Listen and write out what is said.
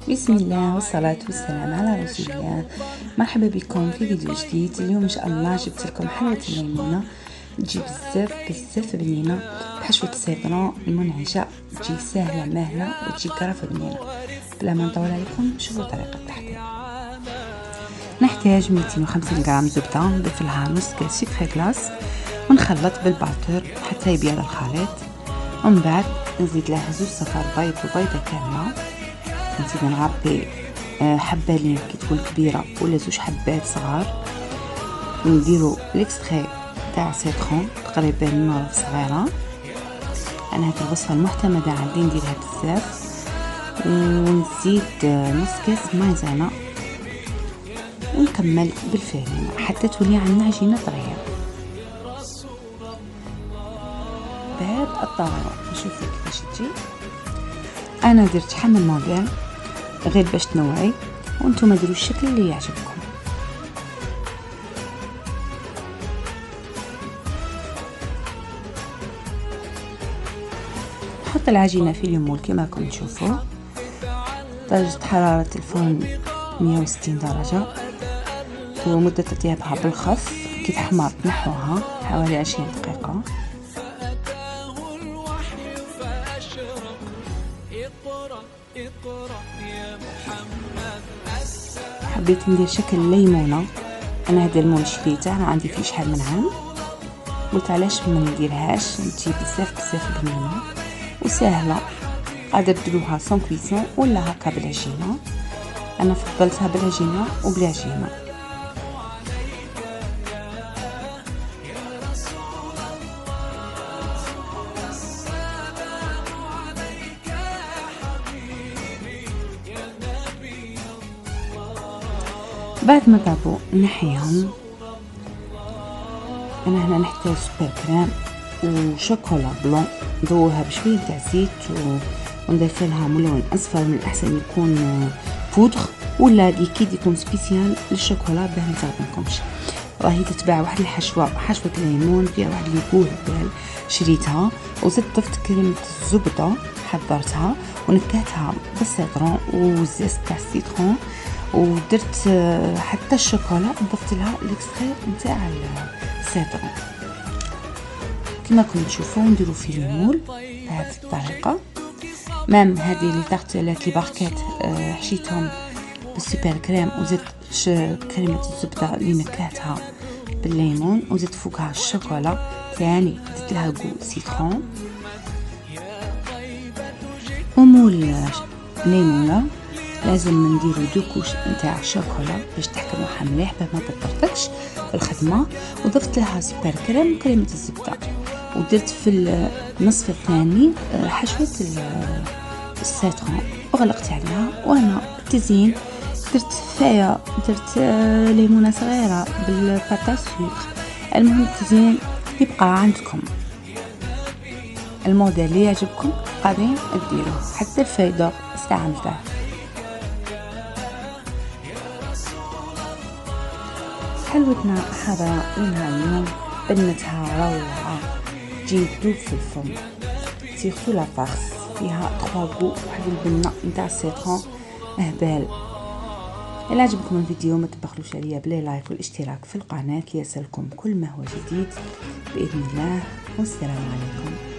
بسم الله والصلاة والسلام على رسول الله. مرحبا بكم في فيديو جديد. اليوم إن شاء الله جبت لكم حلوة الليمونة، تجي بزاف بنينة بحشوة السيترون المنعشة، تجي سهلة ماهلة وتجي كرافة بنينة. بلا ما نطول عليكم شوفوا طريقة التحضير. نحتاج 250 غرام زبدة، نضيف لها نص كاس سكر غلاس ونخلط بالباتور حتى يبيض الخليط، ومن بعد نزيد لها 2 صفار بيض وبيضة كاملة، نزيد نغطي حبالين كي تكون كبيرة ولا 2 حبات صغار، نديرو ليكستري تاع سيترون تقريبا نوع صغيرة. انا هاد الوصفة المعتمدة عندي نديرها بزاف، ونزيد نص كاس مايزانة ونكمل بالفارينة حتى تولي عندنا عجينة طرية. بهاد الطريقة نشوفو كيفاش تجي. انا درت حمل موديل غير باش تنوعي وانتم ديروا الشكل اللي يعجبكم. نحط العجينه في المول كما راكم تشوفوا. درجه حراره الفرن 160 درجه، ومده تطيبها بالخف. كي تحمر تنحوها حوالي 20 دقيقه. حبيت ندير شكل ليمونه. انا هذا المول شريته، انا عندي فيه شحال من عام، قلت علاش ما نديرهاش، تجي بزاف بنينه وسهله. قادر ديروها سون كويسون ولا هكا بالعجينه. انا فضلتها بالعجينه وبالعجينه. بعد ما طابوا نحيهم. انا هنا نحتاج سوبر كريم وشوكولا بلون، ندوها بشويه تاع زيت ونضيف لها ملون اصفر، من الاحسن يكون بودر ولا ليكيد يكون سبيسيال للشوكولا باه ما تغبنكمش. راهي تتباع واحد حشوه ليمون فيها واحد لي بال شريتها، وزدت ضفت كريمه الزبده حضرتها ونكهتها بالسيترون والزيت تاع السيترون، ودرت حتى الشوكولا ضفت لها ليكستري نتاع السيترون كما كنتم تشوفوا. نديرو في المول بهذه الطريقه. مام هذه اللي طاحت لي باركات حشيتهم بالسوبر كريم، وزدت كريمه الزبده اللي نكهتها بالليمون، وزدت فوقها الشوكولا ثاني زدت لها جو سيترون ومول ليمونه. لازم نديرو 2 كوش نتاع الشوكولا باش تحكموها مليح باه ما تطرطقش في الخدمه، وضفت لها سوبر كريم وكريمه الزبده، ودرت في النصف الثاني حشوه السيترون وغلقت عليها. وانا التزيين درت فايه، درت ليمونه صغيره بالباتا سكر. المهم التزيين يبقى عندكم، الموديل اللي يعجبكم قادرين ديروه، حتى الفايدة استعملته. حلوتنا حاضرة لنا اليوم، بنتها روعة، تجي تذوب في الفم. سيرتو لا بارس فيها 3 غو، واحد البنة نتاع السيترون اهبال. إلا عجبكم الفيديو ما تبخلوش عليا بلا لايك والاشتراك في القناة ليصلكم كل ما هو جديد بإذن الله، والسلام عليكم.